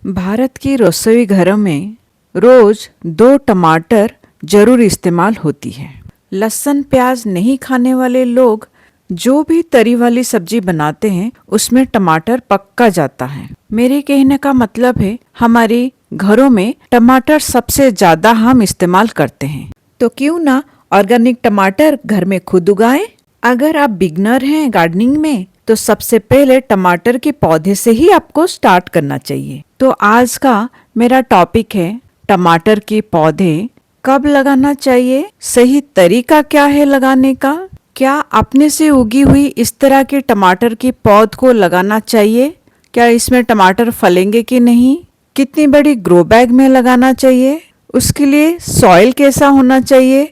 भारत की रसोई घरों में रोज 2 टमाटर जरूर इस्तेमाल होती है। लहसुन प्याज नहीं खाने वाले लोग जो भी तरी वाली सब्जी बनाते हैं उसमें टमाटर पक्का जाता है। मेरे कहने का मतलब है हमारे घरों में टमाटर सबसे ज्यादा हम इस्तेमाल करते हैं, तो क्यों ना ऑर्गेनिक टमाटर घर में खुद उगाएं। अगर आप बिगनर हैं गार्डनिंग में तो सबसे पहले टमाटर के पौधे से ही आपको स्टार्ट करना चाहिए। तो आज का मेरा टॉपिक है टमाटर के पौधे कब लगाना चाहिए, सही तरीका क्या है लगाने का, क्या अपने से उगी हुई इस तरह के टमाटर के पौध को लगाना चाहिए, क्या इसमें टमाटर फलेंगे कि नहीं, कितनी बड़ी ग्रो बैग में लगाना चाहिए, उसके लिए सॉइल कैसा होना चाहिए,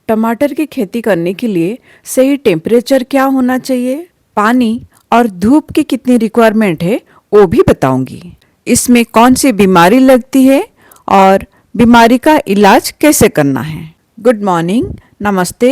टमाटर की खेती करने के लिए सही टेम्परेचर क्या होना चाहिए, पानी और धूप की कितनी रिक्वायरमेंट है वो भी बताऊंगी। इसमें कौन सी बीमारी लगती है और बीमारी का इलाज कैसे करना है। गुड मॉर्निंग, नमस्ते,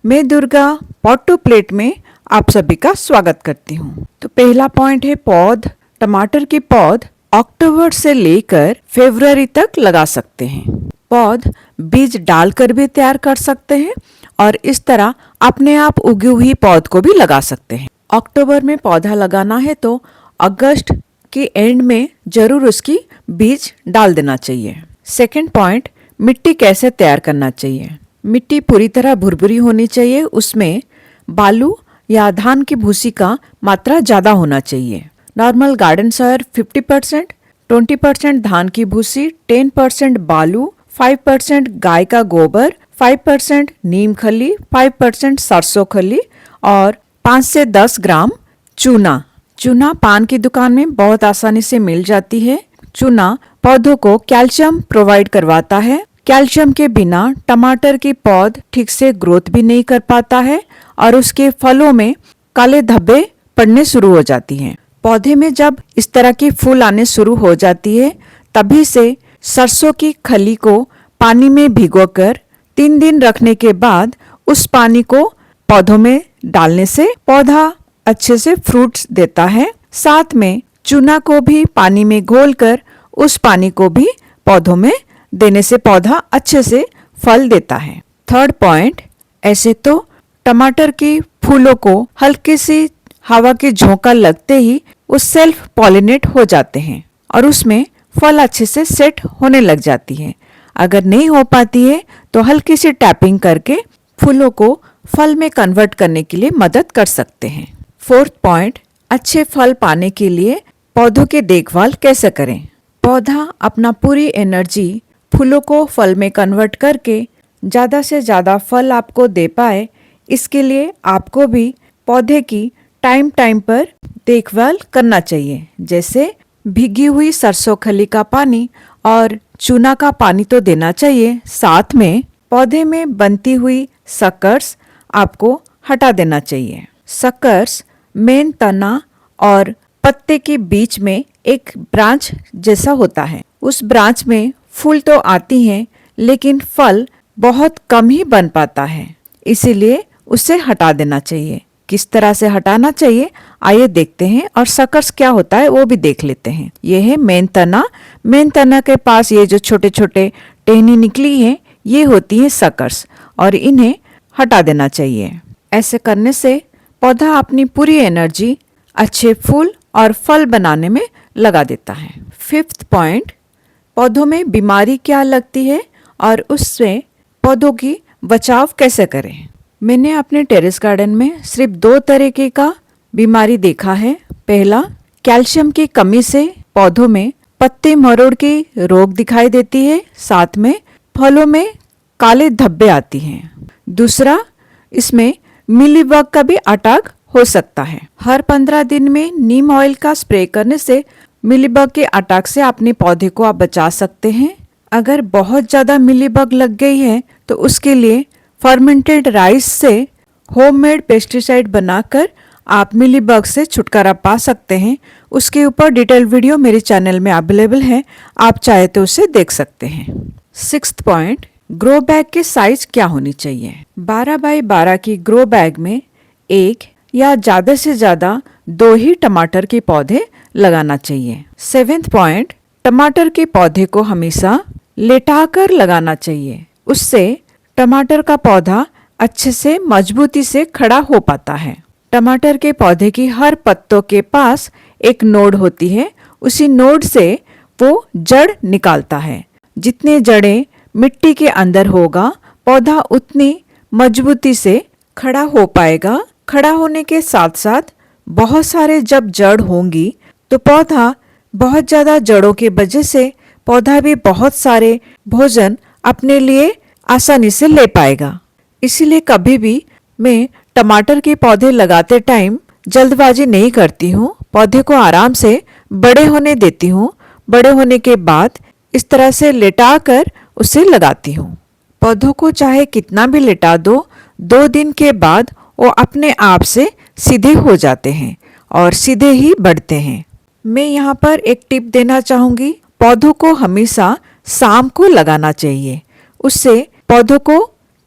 मैं दुर्गा पॉट टू प्लेट में आप सभी का स्वागत करती हूँ। तो पहला पॉइंट है पौध। टमाटर के पौध अक्टूबर से लेकर फरवरी तक लगा सकते हैं। पौध बीज डालकर भी तैयार कर सकते हैं और इस तरह अपने आप उगी हुई पौध को भी लगा सकते हैं। अक्टूबर में पौधा लगाना है तो अगस्त के एंड में जरूर उसकी बीज डाल देना चाहिए। सेकंड पॉइंट, मिट्टी कैसे तैयार करना चाहिए। मिट्टी पूरी तरह भुरभुरी होनी चाहिए, उसमें बालू या धान की भूसी का मात्रा ज्यादा होना चाहिए। नॉर्मल गार्डन सॉइल 50%, 20% धान की भूसी, 10% बालू, 5% गाय का गोबर, 5% नीम खली, 5% सरसों खली और 5 से 10 ग्राम चूना। चूना पान की दुकान में बहुत आसानी से मिल जाती है। चूना पौधों को कैल्शियम प्रोवाइड करवाता है। कैल्शियम के बिना टमाटर की पौध ठीक से ग्रोथ भी नहीं कर पाता है और उसके फलों में काले धब्बे पड़ने शुरू हो जाती हैं। पौधे में जब इस तरह की फूल आने शुरू हो जाती है तभी से सरसों की खली को पानी में भिगोकर 3 दिन रखने के बाद उस पानी को पौधों में डालने से पौधा अच्छे से फ्रूट्स देता है। साथ में चूना को भी पानी में घोलकर उस पानी को भी पौधों में देने से पौधा अच्छे से फल देता है। थर्ड पॉइंट, ऐसे तो टमाटर की फूलों को हल्की सी हवा के झोंका लगते ही वो सेल्फ पॉलिनेट हो जाते हैं और उसमें फल अच्छे से सेट होने लग जाती है। अगर नहीं हो पाती है तो हल्की सी टैपिंग करके फूलों को फल में कन्वर्ट करने के लिए मदद कर सकते हैं। फोर्थ पॉइंट, अच्छे फल पाने के लिए पौधों की देखभाल कैसे करें। पौधा अपना पूरी एनर्जी फूलों को फल में कन्वर्ट करके ज़्यादा से ज़्यादा फल आपको दे पाए, इसके लिए आपको भी पौधे की टाइम टाइम पर देखभाल करना चाहिए। जैसे भीगी हुई सरसों खली का पानी और चूना का पानी तो देना चाहिए, साथ में पौधे में बनती हुई सकर्स आपको हटा देना चाहिए। सकर्स मेन तना और पत्ते के बीच में एक ब्रांच जैसा होता है। उस ब्रांच में फूल तो आती हैं लेकिन फल बहुत कम ही बन पाता है, इसीलिए उसे हटा देना चाहिए। किस तरह से हटाना चाहिए आइए देखते हैं और सकर्स क्या होता है वो भी देख लेते हैं। ये है मेन तना। मेन तना के पास ये जो छोटे छोटे टहनी निकली है ये होती है सकर्स और इन्हें हटा देना चाहिए। ऐसे करने से पौधा अपनी पूरी एनर्जी अच्छे फूल और फल बनाने में लगा देता है। फिफ्थ पॉइंट, पौधों में बीमारी क्या लगती है और उससे पौधों की बचाव कैसे करें। मैंने अपने टेरेस गार्डन में सिर्फ 2 तरीके का बीमारी देखा है। पहला, कैल्शियम की कमी से पौधों में पत्ते मरोड़ की रोग दिखाई देती है, साथ में फलों में काले धब्बे आती हैं। दूसरा, इसमें मिलीबग का भी अटैक हो सकता है। हर 15 दिन में नीम ऑयल का स्प्रे करने से मिलीबग के अटैक से अपने पौधे को आप बचा सकते हैं। अगर बहुत ज्यादा मिलीबग लग गई है तो उसके लिए फर्मेंटेड राइस से होममेड पेस्टिसाइड बनाकर आप मिलीबग से छुटकारा पा सकते हैं। उसके ऊपर डिटेल वीडियो मेरे चैनल में अवेलेबल है, आप चाहे तो उसे देख सकते हैं। सिक्स्थ पॉइंट, ग्रो बैग की साइज क्या होनी चाहिए। 12 बाई 12 की ग्रो बैग में 1 या ज्यादा से ज्यादा 2 ही टमाटर के पौधे लगाना चाहिए। 7th पॉइंट, टमाटर के पौधे को हमेशा लेटाकर लगाना चाहिए। उससे टमाटर का पौधा अच्छे से मजबूती से खड़ा हो पाता है। टमाटर के पौधे की हर पत्तों के पास एक नोड होती है। उसी नोड से वो जड़ निकालता है। जितने जड़ें मिट्टी के अंदर होगा, पौधा उतनी मजबूती से खड़ा हो पाएगा। खड़ा होने के साथ साथ बहुत सारे जब जड़ होंगी तो पौधा बहुत ज़्यादा जड़ों के वजह से पौधा भी बहुत सारे भोजन अपने लिए आसानी से ले पाएगा। इसीलिए कभी भी मैं टमाटर के पौधे लगाते टाइम जल्दबाजी नहीं करती हूँ। पौधे को आराम से बड़े होने देती हूँ। बड़े होने के बाद इस तरह से लेटा कर उसे लगाती हूँ। पौधों को चाहे कितना भी लेटा दो, 2 दिन के बाद वो अपने आप से सीधे हो जाते हैं और सीधे ही बढ़ते हैं। मैं यहाँ पर एक टिप देना चाहूँगी। पौधों को हमेशा शाम को लगाना चाहिए। उससे पौधों को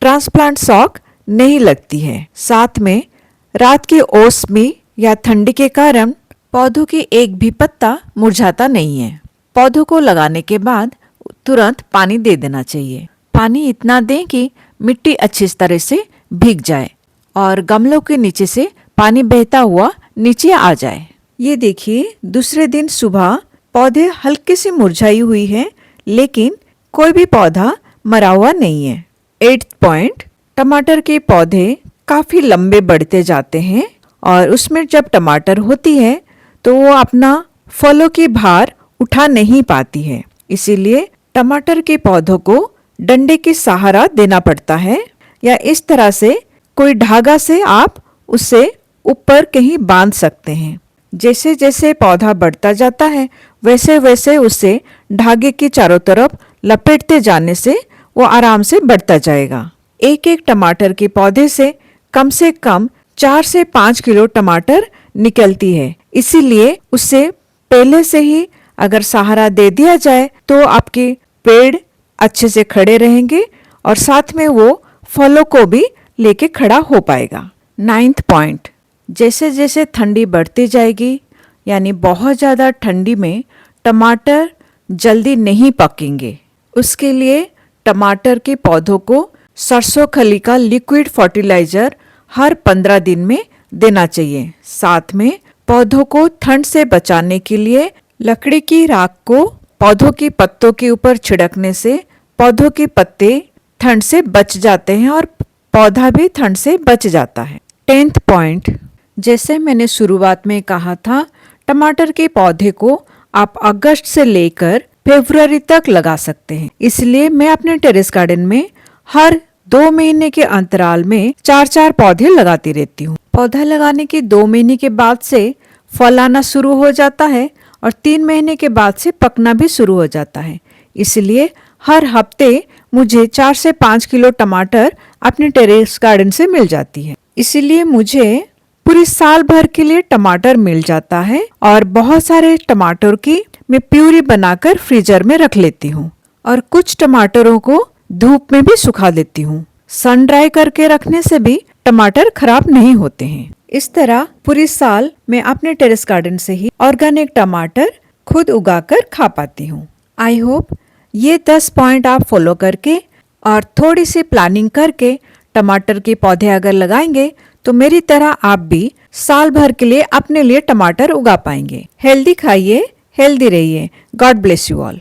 ट्रांसप्लांट शॉक नहीं लगती है। साथ में रात के ओस में या ठंडी के कारण पौधों की एक भी पत्ता मुरझाता नहीं है। पौधों को लगाने के बाद तुरंत पानी दे देना चाहिए। पानी इतना दें कि मिट्टी अच्छी तरह से भीग जाए और गमलों के नीचे से पानी बहता हुआ नीचे आ जाए। ये देखिए, दूसरे दिन सुबह पौधे हल्के से मुरझाई हुई है, लेकिन कोई भी पौधा मरा हुआ नहीं है। 8th पॉइंट, टमाटर के पौधे काफी लंबे बढ़ते जाते हैं और उसमें जब टमाटर होती है तो वो अपना फलों की भार उठा नहीं पाती है। इसीलिए टमाटर के पौधों को डंडे के सहारा देना पड़ता है या इस तरह से कोई धागा से आप उसे ऊपर कहीं बांध सकते हैं। जैसे जैसे पौधा बढ़ता जाता है वैसे वैसे उसे धागे के चारों तरफ लपेटते जाने से वो आराम से बढ़ता जाएगा। एक एक टमाटर के पौधे से कम 4 से 5 किलो टमाटर निकलती है। इसीलिए उससे पहले से ही अगर सहारा दे दिया जाए तो आपके पेड़ अच्छे से खड़े रहेंगे और साथ में वो फलों को भी लेके खड़ा हो पाएगा। 9th पॉइंट, जैसे जैसे ठंडी बढ़ती जाएगी यानी बहुत ज़्यादा ठंडी में टमाटर जल्दी नहीं पकेंगे। उसके लिए टमाटर के पौधों को सरसों खली का लिक्विड फर्टिलाइजर हर 15 दिन में देना चाहिए। साथ में पौधों को ठंड से बचाने के लिए लकड़ी की राख को पौधों की पत्तों के ऊपर छिड़कने से पौधों के पत्ते ठंड से बच जाते हैं और पौधा भी ठंड से बच जाता है। 10th पॉइंट, जैसे मैंने शुरुआत में कहा था, टमाटर के पौधे को आप अगस्त से लेकर फरवरी तक लगा सकते हैं। इसलिए मैं अपने टेरेस गार्डन में हर 2 महीने के अंतराल में 4-4 पौधे लगाती रहती हूँ। पौधा लगाने के 2 महीने के बाद से फल आना शुरू हो जाता है और 3 महीने के बाद से पकना भी शुरू हो जाता है। इसलिए हर हफ्ते मुझे 4 से 5 किलो टमाटर अपने टेरेस गार्डन से मिल जाती है। इसीलिए मुझे पूरी साल भर के लिए टमाटर मिल जाता है और बहुत सारे टमाटर की मैं प्यूरी बनाकर फ्रीजर में रख लेती हूँ और कुछ टमाटरों को धूप में भी सुखा देती हूँ। सन ड्राई करके रखने से भी टमाटर खराब नहीं होते हैं। इस तरह पूरी साल मैं अपने टेरेस गार्डन से ही ऑर्गेनिक टमाटर खुद उगाकर खा पाती हूँ। आई होप ये 10 पॉइंट आप फॉलो करके और थोड़ी सी प्लानिंग करके टमाटर के पौधे अगर लगाएंगे तो मेरी तरह आप भी साल भर के लिए अपने लिए टमाटर उगा पाएंगे। हेल्दी खाइए, हेल्दी रहिए। God bless you all.